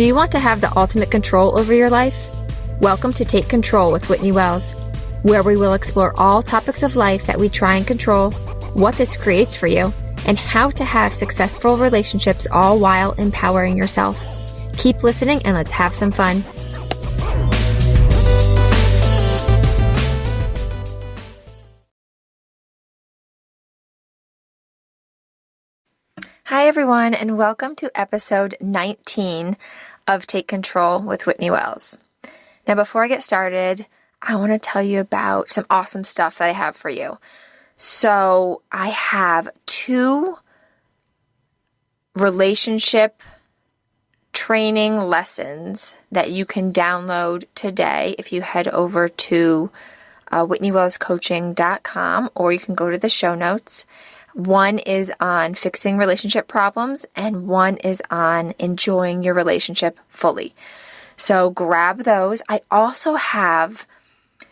Do you want to have the ultimate control over your life? Welcome to Take Control with Whitney Wells, where we will explore all topics of life that we try and control, what this creates for you, and how to have successful relationships all while empowering yourself. Keep listening and let's have some fun. Hi everyone, and welcome to episode 19 of Take Control with Whitney Wells. Now before I get started, I want to tell you about some awesome stuff that I have for you. So I have 2 relationship training lessons that you can download today if you head over to WhitneyWellsCoaching.com, or you can go to the show notes. One is on fixing relationship problems, and one is on enjoying your relationship fully. So grab those. I also have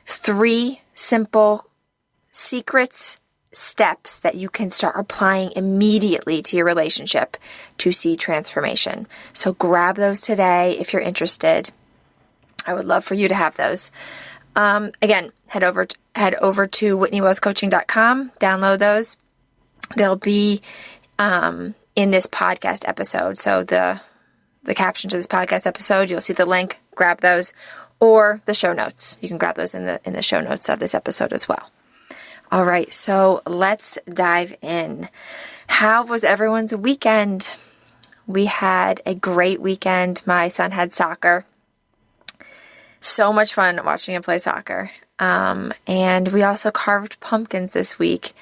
3 simple steps that you can start applying immediately to your relationship to see transformation. So grab those today if you're interested. I would love for you to have those. Again, head over to WhitneyWellsCoaching.com, download those. They'll be in this podcast episode. So the caption to this podcast episode, you'll see the link, grab those, or the show notes. You can grab those in the show notes of this episode as well. All right, so let's dive in. How was everyone's weekend? We had a great weekend. My son had soccer. So much fun watching him play soccer. And we also carved pumpkins this week.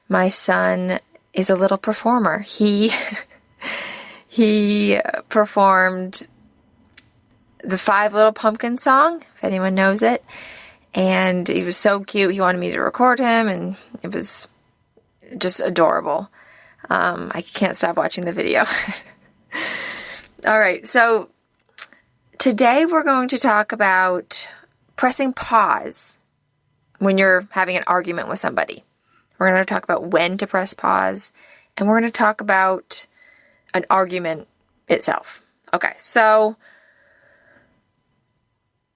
My son is a little performer. He performed the 5 Little Pumpkin song, if anyone knows it. And he was so cute. He wanted me to record him, and it was just adorable. I can't stop watching the video. All right, so today we're going to talk about pressing pause when you're having an argument with somebody. We're going to talk about when to press pause, and we're going to talk about an argument itself. Okay, so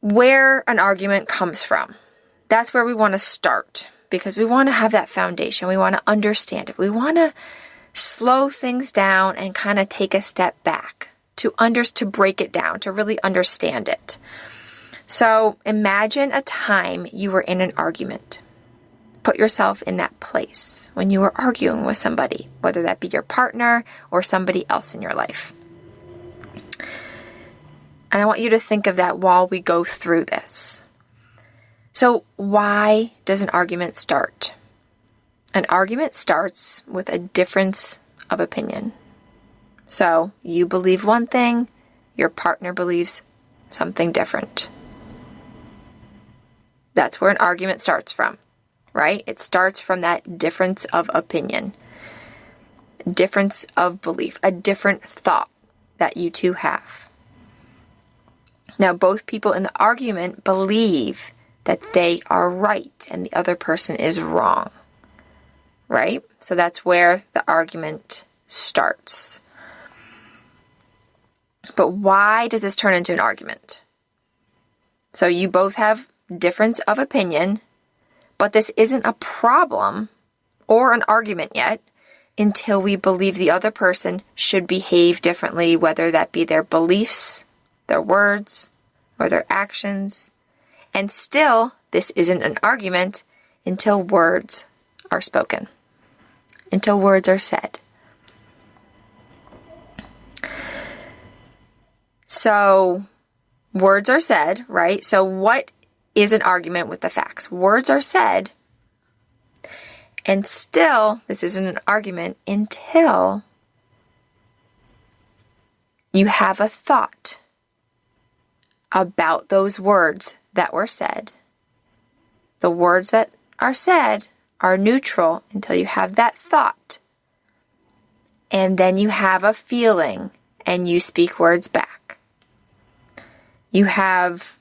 where an argument comes from, that's where we want to start, because we want to have that foundation. We want to understand it. We want to slow things down and kind of take a step back to break it down, to really understand it. So imagine a time you were in an argument. Put yourself in that place when you were arguing with somebody, whether that be your partner or somebody else in your life. And I want you to think of that while we go through this. So why does an argument start? An argument starts with a difference of opinion. So you believe one thing, your partner believes something different. That's where an argument starts from. Right? It starts from that difference of opinion, difference of belief, a different thought that you two have. Now, both people in the argument believe that they are right and the other person is wrong. Right? So that's where the argument starts. But why does this turn into an argument? So you both have difference of opinion, but this isn't a problem or an argument yet until we believe the other person should behave differently, whether that be their beliefs, their words, or their actions. And still, this isn't an argument until words are spoken, until words are said. So, words are said, right? So what is an argument with the facts? Words are said, and still, this isn't an argument until you have a thought about those words that were said. The words that are said are neutral until you have that thought, and then you have a feeling, and you speak words back. You have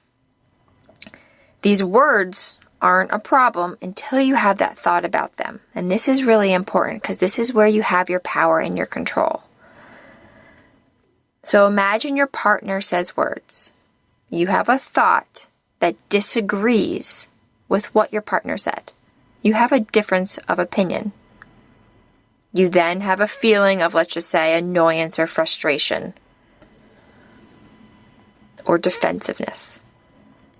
these words aren't a problem until you have that thought about them. And this is really important because this is where you have your power and your control. So imagine your partner says words. You have a thought that disagrees with what your partner said. You have a difference of opinion. You then have a feeling of, let's just say, annoyance or frustration or defensiveness.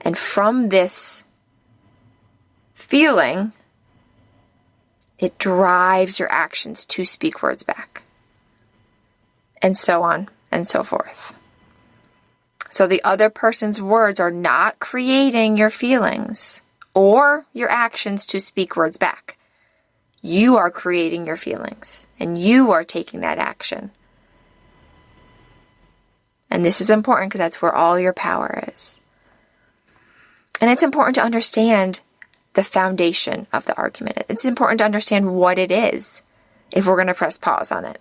And from this feeling, it drives your actions to speak words back. And so on and so forth. So the other person's words are not creating your feelings or your actions to speak words back. You are creating your feelings and you are taking that action. And this is important because that's where all your power is. And it's important to understand the foundation of the argument. It's important to understand what it is if we're going to press pause on it.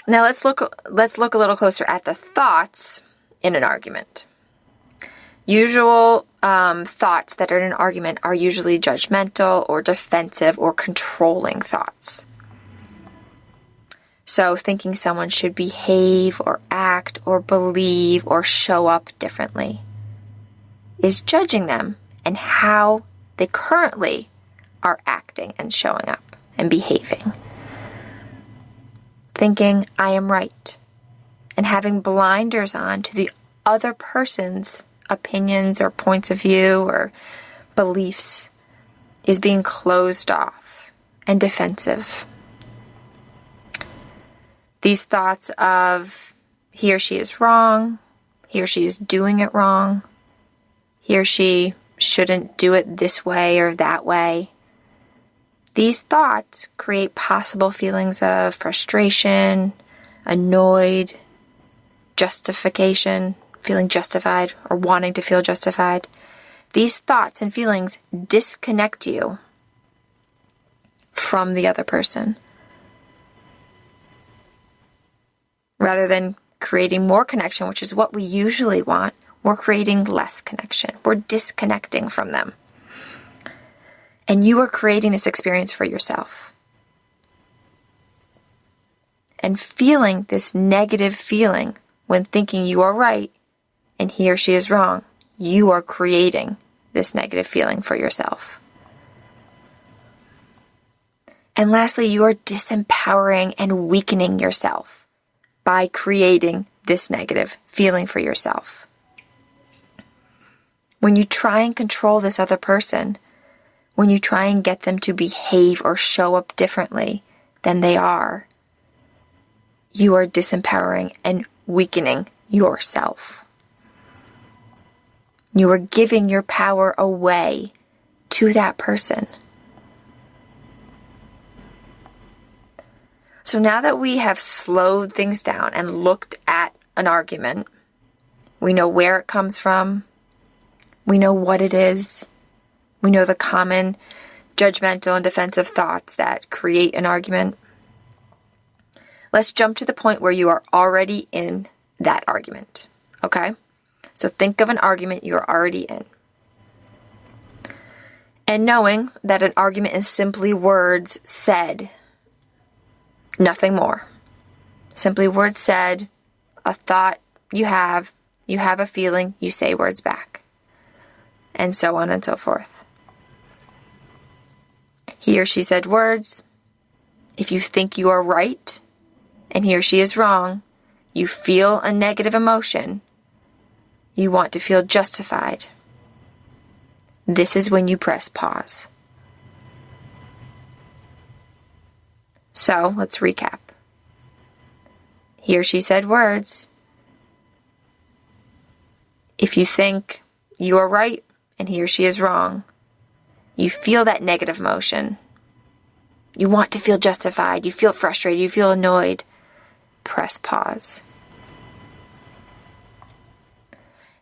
Now let's look a little closer at the thoughts in an argument. Usual thoughts that are in an argument are usually judgmental or defensive or controlling thoughts. So thinking someone should behave or act or believe or show up differently is judging them and how they currently are acting and showing up and behaving. Thinking I am right and having blinders on to the other person's opinions or points of view or beliefs is being closed off and defensive. These thoughts of he or she is wrong, he or she is doing it wrong, he or she shouldn't do it this way or that way. These thoughts create possible feelings of frustration, annoyed, justification, feeling justified or wanting to feel justified. These thoughts and feelings disconnect you from the other person. Rather than creating more connection, which is what we usually want, we're creating less connection. We're disconnecting from them. And you are creating this experience for yourself. And feeling this negative feeling when thinking you are right and he or she is wrong, you are creating this negative feeling for yourself. And lastly, you are disempowering and weakening yourself by creating this negative feeling for yourself. When you try and control this other person, when you try and get them to behave or show up differently than they are, you are disempowering and weakening yourself. You are giving your power away to that person. So now that we have slowed things down and looked at an argument, we know where it comes from, we know what it is, we know the common judgmental and defensive thoughts that create an argument. Let's jump to the point where you are already in that argument, okay? So think of an argument you're already in. And knowing that an argument is simply words said, nothing more. Simply words said, a thought you have a feeling, you say words back. And so on and so forth. He or she said words. If you think you are right and he or she is wrong, you feel a negative emotion. You want to feel justified. This is when you press pause. So let's recap. He or she said words. If you think you are right and he or she is wrong, you feel that negative emotion. You want to feel justified. You feel frustrated. You feel annoyed. Press pause.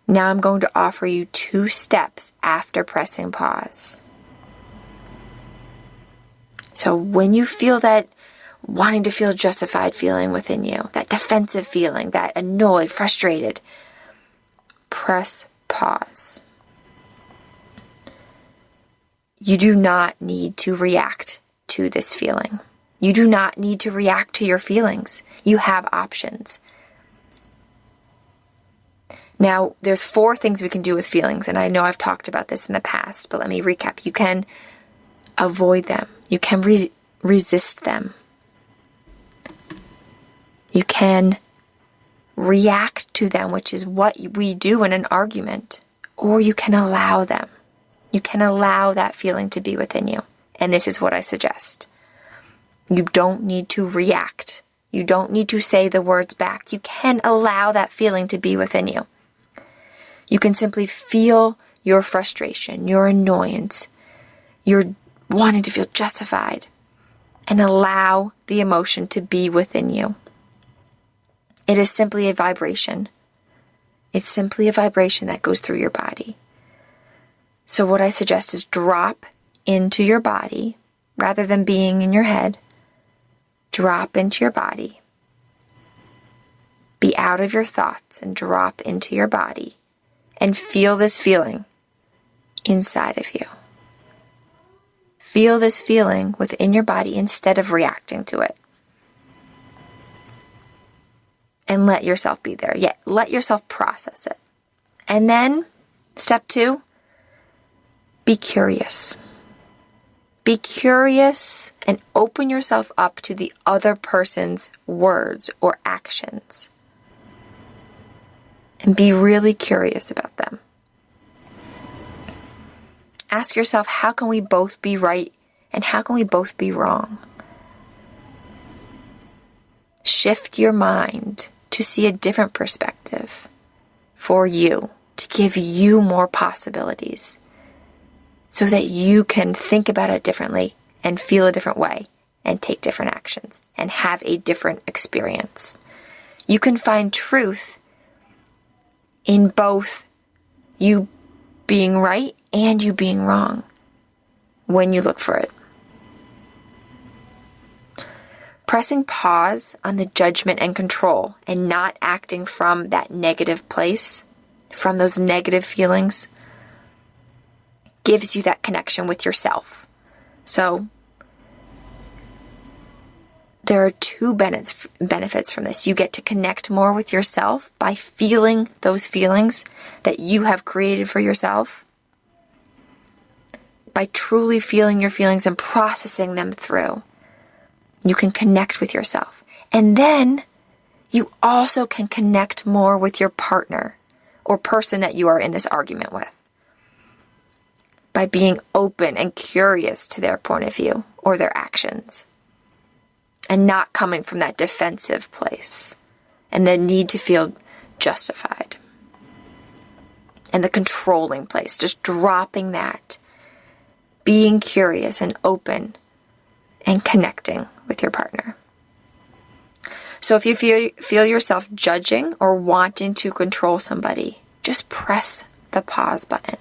Now I'm going to offer you 2 steps after pressing pause. So when you feel that wanting to feel justified feeling within you, that defensive feeling, that annoyed, frustrated, press pause. You do not need to react to this feeling. You do not need to react to your feelings. You have options. Now, there's 4 things we can do with feelings, and I know I've talked about this in the past, but let me recap. You can avoid them. You can resist them. You can react to them, which is what we do in an argument, or you can allow them. You can allow that feeling to be within you, and this is what I suggest. You don't need to react. You don't need to say the words back. You can allow that feeling to be within you. You can simply feel your frustration, your annoyance, your wanting to feel justified, and allow the emotion to be within you. It is simply a vibration. It's simply a vibration that goes through your body. So what I suggest is drop into your body rather than being in your head. Drop into your body. Be out of your thoughts and drop into your body. And feel this feeling inside of you. Feel this feeling within your body instead of reacting to it. And let yourself be there. Yeah, let yourself process it. And then, step 2, be curious. Be curious and open yourself up to the other person's words or actions. And be really curious about them. Ask yourself, how can we both be right and how can we both be wrong? Shift your mind to see a different perspective for you, to give you more possibilities so that you can think about it differently and feel a different way and take different actions and have a different experience. You can find truth in both you being right and you being wrong when you look for it. Pressing pause on the judgment and control and not acting from that negative place, from those negative feelings, gives you that connection with yourself. So there are 2 benefits from this. You get to connect more with yourself by feeling those feelings that you have created for yourself. By truly feeling your feelings and processing them through, you can connect with yourself. And then you also can connect more with your partner or person that you are in this argument with by being open and curious to their point of view or their actions. And not coming from that defensive place and the need to feel justified. And the controlling place, just dropping that. Being curious and open and connecting with your partner. So if you feel yourself judging or wanting to control somebody, just press the pause button.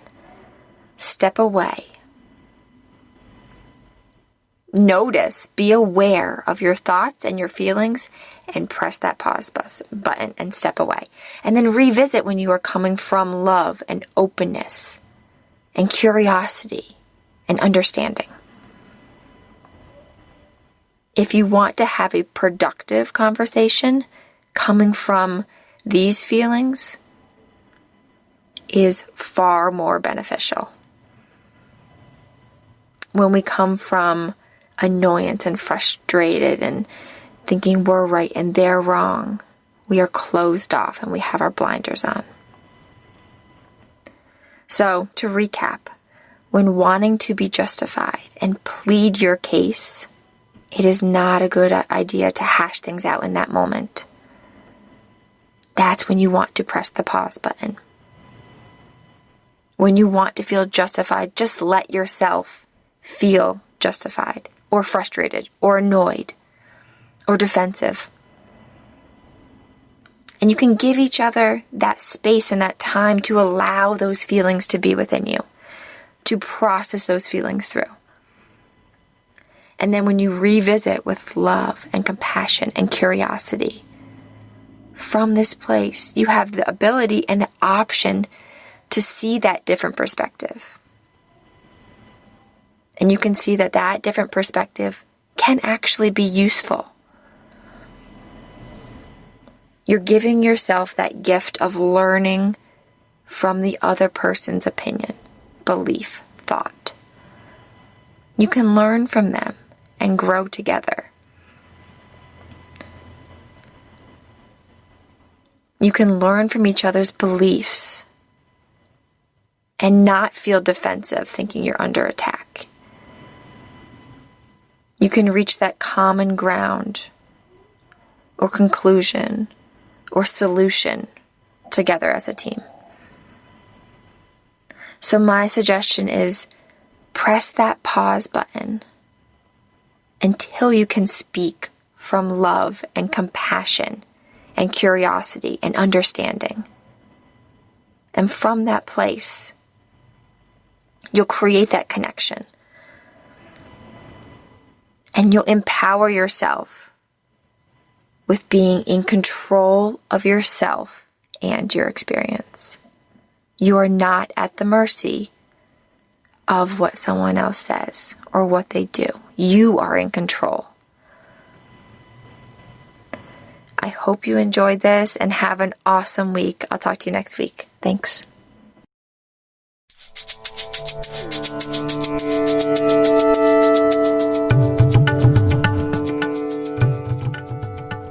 Step away. Notice, be aware of your thoughts and your feelings and press that pause button and step away. And then revisit when you are coming from love and openness and curiosity and understanding. If you want to have a productive conversation, coming from these feelings is far more beneficial. When we come from annoyance and frustrated and thinking we're right and they're wrong, we are closed off and we have our blinders on. So, to recap, when wanting to be justified and plead your case, it is not a good idea to hash things out in that moment. That's when you want to press the pause button. When you want to feel justified, just let yourself feel justified or frustrated or annoyed or defensive. And you can give each other that space and that time to allow those feelings to be within you, to process those feelings through. And then when you revisit with love and compassion and curiosity, from this place, you have the ability and the option to see that different perspective. And you can see that that different perspective can actually be useful. You're giving yourself that gift of learning from the other person's opinion, belief, thought. You can learn from them and grow together. You can learn from each other's beliefs and not feel defensive thinking you're under attack. You can reach that common ground or conclusion or solution together as a team. So my suggestion is press that pause button until you can speak from love and compassion and curiosity and understanding. And from that place, you'll create that connection. And you'll empower yourself with being in control of yourself and your experience. You are not at the mercy of what someone else says or what they do. You are in control. I hope you enjoyed this and have an awesome week. I'll talk to you next week. Thanks.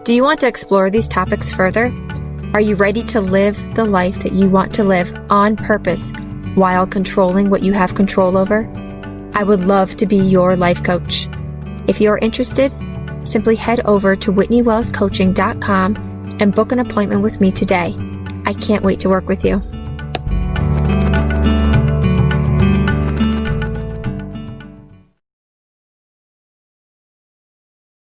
Do you want to explore these topics further? Are you ready to live the life that you want to live on purpose while controlling what you have control over? I would love to be your life coach. If you're interested, simply head over to whitneywellscoaching.com and book an appointment with me today. I can't wait to work with you.